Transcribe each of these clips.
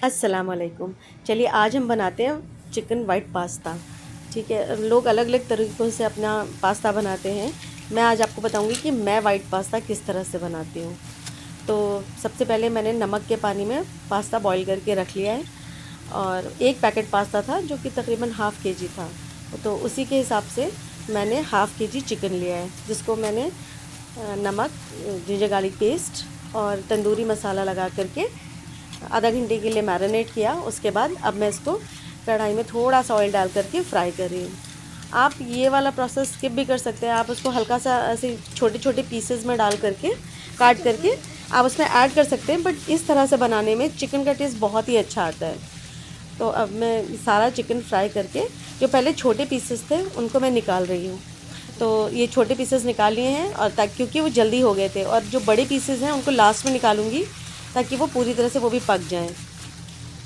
अस्सलाम वालेकुम। चलिए आज हम बनाते हैं चिकन वाइट पास्ता। ठीक है, लोग अलग अलग तरीक़ों से अपना पास्ता बनाते हैं। मैं आज आपको बताऊंगी कि मैं वाइट पास्ता किस तरह से बनाती हूँ। तो सबसे पहले मैंने नमक के पानी में पास्ता बॉईल करके रख लिया है, और एक पैकेट पास्ता था जो कि तकरीबन हाफ़ के जी था। तो उसी के हिसाब से मैंने हाफ़ के जी चिकन लिया है, जिसको मैंने नमक, जिंजर गार्लिक पेस्ट और तंदूरी मसाला लगा करके आधा घंटे के लिए मैरिनेट किया। उसके बाद अब मैं इसको कढ़ाई में थोड़ा सा ऑयल डाल करके फ्राई कर रही हूँ। आप ये वाला प्रोसेस स्किप भी कर सकते हैं। आप उसको हल्का सा ऐसे छोटे छोटे पीसेस में डाल करके, काट करके आप उसमें ऐड कर सकते हैं, बट इस तरह से बनाने में चिकन का टेस्ट बहुत ही अच्छा आता है। तो अब मैं सारा चिकन फ्राई करके, जो पहले छोटे पीसेस थे उनको मैं निकाल रही हूँ। तो ये छोटे पीसेस निकाल लिए हैं, और ताकि क्योंकि वो जल्दी हो गए थे, और जो बड़े पीसेस हैं उनको लास्ट में निकालूंगी ताकि वो पूरी तरह से वो भी पक जाएं।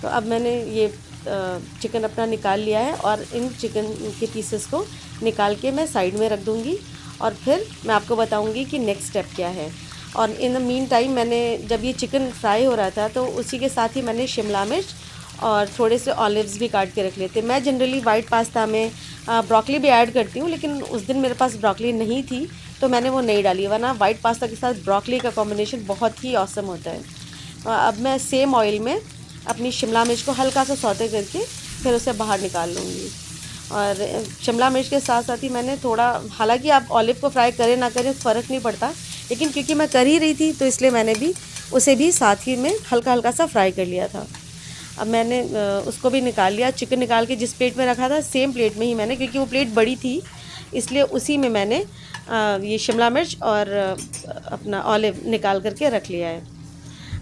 तो अब मैंने ये चिकन अपना निकाल लिया है, और इन चिकन के पीसेस को निकाल के मैं साइड में रख दूँगी, और फिर मैं आपको बताऊँगी कि नेक्स्ट स्टेप क्या है। और इन द मीन टाइम मैंने, जब ये चिकन फ्राई हो रहा था, तो उसी के साथ ही मैंने शिमला मिर्च और थोड़े से ऑलिव्स भी काट के रख लेते। मैं जनरली वाइट पास्ता में ब्रोकली भी ऐड करती हूँ, लेकिन उस दिन मेरे पास ब्रोकली नहीं थी तो मैंने वो नहीं डाली, वरना वाइट पास्ता के साथ ब्रोकली का कॉम्बिनेशन बहुत ही ऑसम होता है। अब मैं सेम ऑयल में अपनी शिमला मिर्च को हल्का सा सौते करके फिर उसे बाहर निकाल लूँगी। और शिमला मिर्च के साथ साथ ही मैंने थोड़ा, हालांकि आप ऑलिव को फ्राई करें ना करें फ़र्क नहीं पड़ता, लेकिन क्योंकि मैं कर ही रही थी तो इसलिए मैंने भी उसे भी साथ ही में हल्का हल्का सा फ्राई कर लिया था। अब मैंने उसको भी निकाल लिया। चिकन निकाल के जिस प्लेट में रखा था सेम प्लेट में ही मैंने, क्योंकि वो प्लेट बड़ी थी इसलिए उसी में मैंने ये शिमला मिर्च और अपना ऑलिव निकाल करके रख लिया है।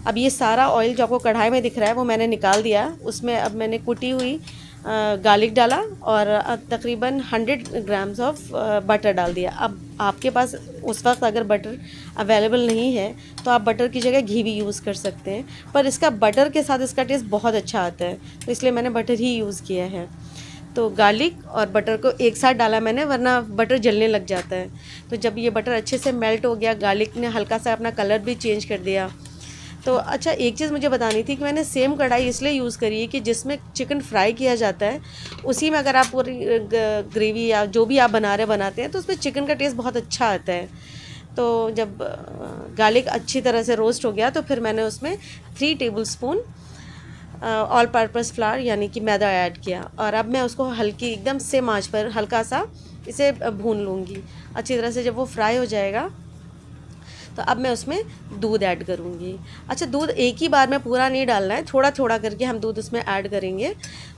अब ये सारा ऑयल जो आपको कढ़ाई में दिख रहा है वो मैंने निकाल दिया। उसमें अब मैंने कुटी हुई गार्लिक डाला, और तकरीबन 100 ग्राम्स ऑफ बटर डाल दिया। अब आपके पास उस वक्त अगर बटर अवेलेबल नहीं है तो आप बटर की जगह घी भी यूज़ कर सकते हैं, पर इसका बटर के साथ इसका टेस्ट बहुत अच्छा आता है, तो इसलिए मैंने बटर ही यूज़ किया है। तो गार्लिक और बटर को एक साथ डाला मैंने, वरना बटर जलने लग जाता है। तो जब ये बटर अच्छे से मेल्ट हो गया, गार्लिक ने हल्का सा अपना कलर भी चेंज कर दिया। तो अच्छा, एक चीज़ मुझे बतानी थी कि मैंने सेम कढ़ाई इसलिए यूज़ करी है कि जिसमें चिकन फ्राई किया जाता है उसी में अगर आप पूरी ग्रेवी या जो भी आप बनाते हैं तो उसमें चिकन का टेस्ट बहुत अच्छा आता है। तो जब गार्लिक अच्छी तरह से रोस्ट हो गया तो फिर मैंने उसमें 3 टेबलस्पून ऑल पर्पस फ्लावर यानी कि मैदा ऐड किया, और अब मैं उसको हल्की एकदम सेम आंच पर हल्का सा इसे भून लूँगी अच्छी तरह से। जब वो फ्राई हो जाएगा तो अब मैं उसमें दूध ऐड करूँगी। अच्छा, दूध एक ही बार में पूरा नहीं डालना है, थोड़ा थोड़ा करके हम दूध उसमें ऐड करेंगे।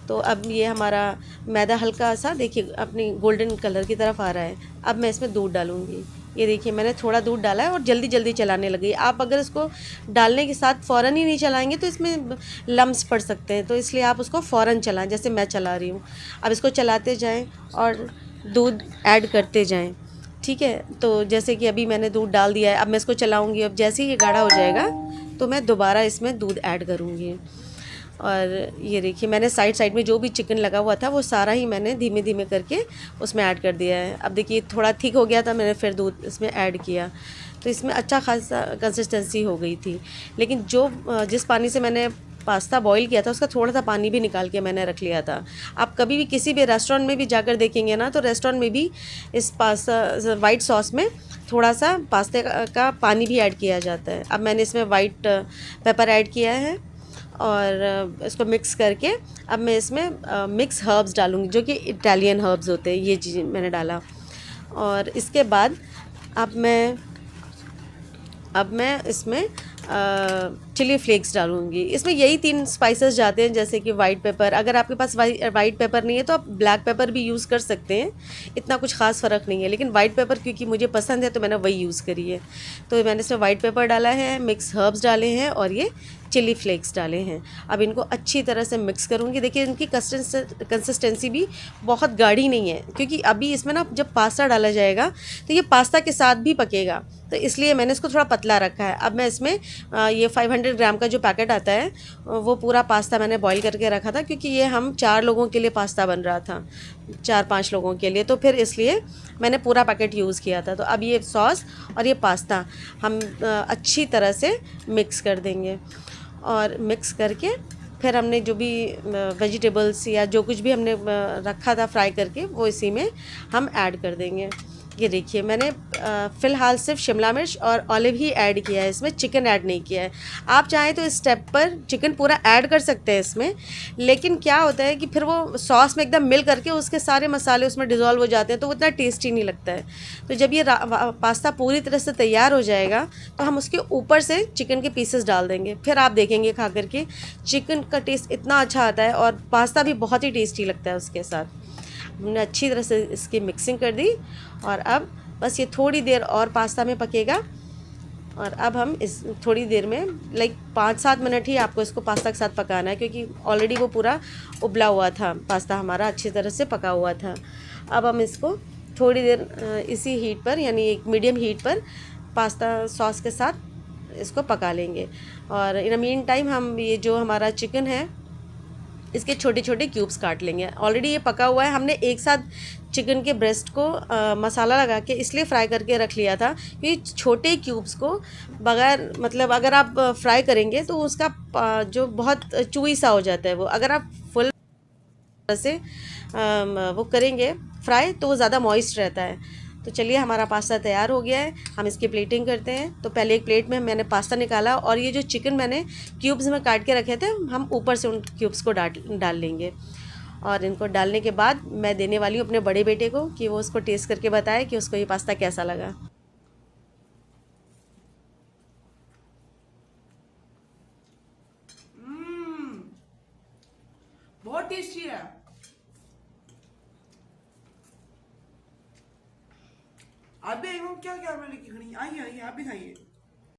तो अब ये हमारा मैदा हल्का सा देखिए अपनी गोल्डन कलर की तरफ आ रहा है। अब मैं इसमें दूध डालूँगी। ये देखिए मैंने थोड़ा दूध डाला है और जल्दी जल्दी चलाने लगी। आप अगर इसको डालने के साथ फ़ौरन ही नहीं चलाएंगे तो इसमें लम्स पड़ सकते हैं, तो इसलिए आप उसको फ़ौरन चलाएं, जैसे मैं चला रही हूँ। अब इसको चलाते जाएं और दूध ऐड करते जाएं। ठीक है, तो जैसे कि अभी मैंने दूध डाल दिया है, अब मैं इसको चलाऊंगी। अब जैसे ही ये गाढ़ा हो जाएगा तो मैं दोबारा इसमें दूध ऐड करूंगी। और ये देखिए मैंने साइड साइड में जो भी चिकन लगा हुआ था वो सारा ही मैंने धीमे धीमे करके उसमें ऐड कर दिया है। अब देखिए थोड़ा थिक हो गया था, मैंने फिर दूध इसमें ऐड किया, तो इसमें अच्छा खासा कंसिस्टेंसी हो गई थी। लेकिन जो जिस पानी से मैंने पास्ता बॉईल किया था उसका थोड़ा सा पानी भी निकाल के मैंने रख लिया था। आप कभी भी किसी भी रेस्टोरेंट में भी जाकर देखेंगे ना, तो रेस्टोरेंट में भी इस पास्ता वाइट सॉस में थोड़ा सा पास्ते का पानी भी ऐड किया जाता है। अब मैंने इसमें वाइट पेपर ऐड किया है, और इसको मिक्स करके अब मैं इसमें मिक्स हर्ब्स डालूँगी, जो कि इटालियन हर्ब्स होते हैं, ये चीज़ मैंने डाला। और इसके बाद अब मैं इसमें चिली फ्लेक्स डालूँगी। इसमें यही 3 स्पाइसेस जाते हैं, जैसे कि वाइट पेपर। अगर आपके पास वाइट पेपर नहीं है तो आप ब्लैक पेपर भी यूज़ कर सकते हैं, इतना कुछ ख़ास फ़र्क नहीं है। लेकिन वाइट पेपर क्योंकि मुझे पसंद है तो मैंने वही यूज़ करी है। तो मैंने इसमें वाइट पेपर डाला है, मिक्स हर्ब्स डाले हैं, और ये चिली फ्लेक्स डाले हैं। अब इनको अच्छी तरह से मिक्स करूँगी। देखिए इनकी कंसिस्टेंसी भी बहुत गाढ़ी नहीं है, क्योंकि अभी इसमें ना जब पास्ता डाला जाएगा तो ये पास्ता के साथ भी पकेगा, तो इसलिए मैंने इसको थोड़ा पतला रखा है। अब मैं इसमें ये 500 ग्राम का जो पैकेट आता है वो पूरा पास्ता मैंने बॉईल करके रखा था, क्योंकि ये हम 4 लोगों के लिए पास्ता बन रहा था, 4-5 लोगों के लिए, तो फिर इसलिए मैंने पूरा पैकेट यूज़ किया था। तो अब ये सॉस और ये पास्ता हम अच्छी तरह से मिक्स कर देंगे, और मिक्स करके फिर हमने जो भी वेजिटेबल्स या जो कुछ भी हमने रखा था फ्राई करके वो इसी में हम ऐड कर देंगे। ये देखिए मैंने फ़िलहाल सिर्फ शिमला मिर्च और ऑलिव ही ऐड किया है, इसमें चिकन ऐड नहीं किया है। आप चाहें तो इस स्टेप पर चिकन पूरा ऐड कर सकते हैं इसमें, लेकिन क्या होता है कि फिर वो सॉस में एकदम मिल करके उसके सारे मसाले उसमें डिज़ोल्व हो जाते हैं, तो वो इतना टेस्टी नहीं लगता है। तो जब ये पास्ता पूरी तरह से तैयार हो जाएगा तो हम उसके ऊपर से चिकन के पीसेस डाल देंगे। फिर आप देखेंगे खा करके चिकन का टेस्ट इतना अच्छा आता है और पास्ता भी बहुत ही टेस्टी लगता है उसके साथ। हमने अच्छी तरह से इसकी मिक्सिंग कर दी और अब बस ये थोड़ी देर और पास्ता में पकेगा। और अब हम इस थोड़ी देर में 5-7 मिनट ही आपको इसको पास्ता के साथ पकाना है, क्योंकि ऑलरेडी वो पूरा उबला हुआ था, पास्ता हमारा अच्छी तरह से पका हुआ था। अब हम इसको थोड़ी देर इसी हीट पर, यानी एक मीडियम हीट पर पास्ता सॉस के साथ इसको पका लेंगे। और इन मीन टाइम हम ये जो हमारा चिकन है इसके छोटे छोटे क्यूब्स काट लेंगे। ऑलरेडी ये पका हुआ है, हमने एक साथ चिकन के ब्रेस्ट को मसाला लगा के इसलिए फ्राई करके रख लिया था कि छोटे क्यूब्स को बगैर मतलब अगर आप फ्राई करेंगे तो उसका जो बहुत चूई सा हो जाता है वो, अगर आप फुल से वो करेंगे फ्राई तो वो ज़्यादा मॉइस्ट रहता है। तो चलिए हमारा पास्ता तैयार हो गया है, हम इसकी प्लेटिंग करते हैं। तो पहले एक प्लेट में मैंने पास्ता निकाला और ये जो चिकन मैंने क्यूब्स में काट के रखे थे हम ऊपर से उन क्यूब्स को डाल लेंगे। और इनको डालने के बाद मैं देने वाली हूँ अपने बड़े बेटे को कि वो उसको टेस्ट करके बताए कि उसको ये पास्ता कैसा लगा। बहुत टेस्टी है। आप भी क्या क्या मैं लेके खड़ी, आइए आइए आप भी खाइए।